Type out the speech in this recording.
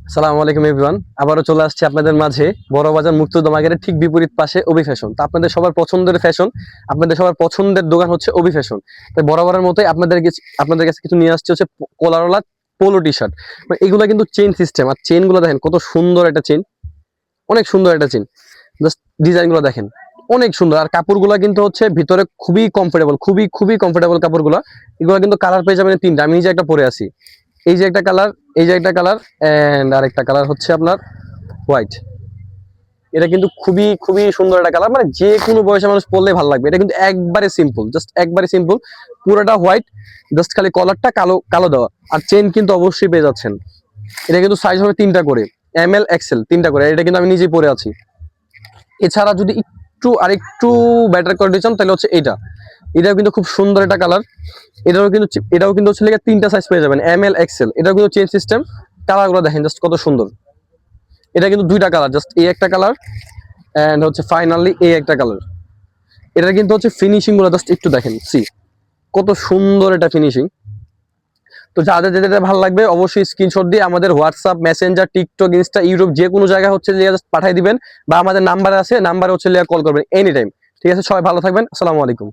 আসসালামু আলাইকুম এভরিওয়ান, আবারও চলে আসছে আপনাদের মাঝে বড় বাজার মুক্তিযুদ্ধ মার্কেটের ঠিক বিপরীত পাশে অভি ফ্যাশন। তো আপনাদের সবার পছন্দের ফ্যাশন, আপনাদের সবার পছন্দের দোকান হচ্ছে অভি ফ্যাশন। তাই বরাবরের মতোই আপনাদের কাছে কিছু নিয়ে আসছে হচ্ছে কলারওয়ালা পোলো টি শার্ট। এগুলো কিন্তু চেইন সিস্টেম, আর চেইন গুলো দেখেন কত সুন্দর একটা চেইন, অনেক সুন্দর একটা চেইন। জাস্ট ডিজাইন গুলো দেখেন অনেক সুন্দর, আর কাপড়গুলো কিন্তু হচ্ছে ভিতরে খুবই কমফোর্টেবল, খুবই খুবই কমফোর্টেবল কাপড়গুলো। এগুলো কিন্তু কালার পেয়ে যাবেন তিনটা, আমি নিজে একটা পরে আছি। এই যে একটা কালার, এই যে একটা কালার, এন্ড আরেকটা কালার হচ্ছে আপনার হোয়াইট। এটা কিন্তু খুবই খুবই সুন্দর একটা কালার, মানে যে কোনো বয়সে মানুষ পরলে ভালো লাগবে। এটা কিন্তু একবারে সিম্পল, জাস্ট একবারে সিম্পল, পুরোটা হোয়াইট, জাস্ট খালি কলারটা কালো কালো দেওয়া। আর চেন কিন্তু অবশ্যই পেয়ে যাচ্ছেন। এটা কিন্তু সাইজ হবে তিনটা করে, এম এল এক্সেল তিনটা করে। এটা কিন্তু আমি নিজেই পরে আছি। এছাড়া যদি একটু আরেকটু বেটার কোয়ালিটি চান তাহলে হচ্ছে এইটা, এটাও কিন্তু খুব সুন্দর একটা কালার। এটাও কিন্তু হচ্ছে লেগে তিনটা সাইজ পেয়ে যাবেন, এম এল এক্সেল। এটাও কিন্তু চেন সিস্টেম। কালারগুলো দেখেন জাস্ট কত সুন্দর। এটা কিন্তু দুইটা কালার, জাস্ট এই একটা কালার এন্ড হচ্ছে ফাইনালি এই একটা কালার। এটা কিন্তু হচ্ছে ফিনিশিং গুলো জাস্ট একটু দেখেন, সি কত সুন্দর এটা ফিনিশিং। তো যাদের যেটা ভালো লাগবে অবশ্যই স্ক্রিনশট দিয়ে আমাদের WhatsApp, Messenger, TikTok, Insta, YouTube যে কোনো জায়গায় হচ্ছে জাস্ট পাঠিয়ে দিবেন, বা আমাদের নাম্বার আছে, নাম্বারে হচ্ছে কল করবেন এনি টাইম। ঠিক আছে, সবাই ভালো থাকবেন। আসসালামু আলাইকুম।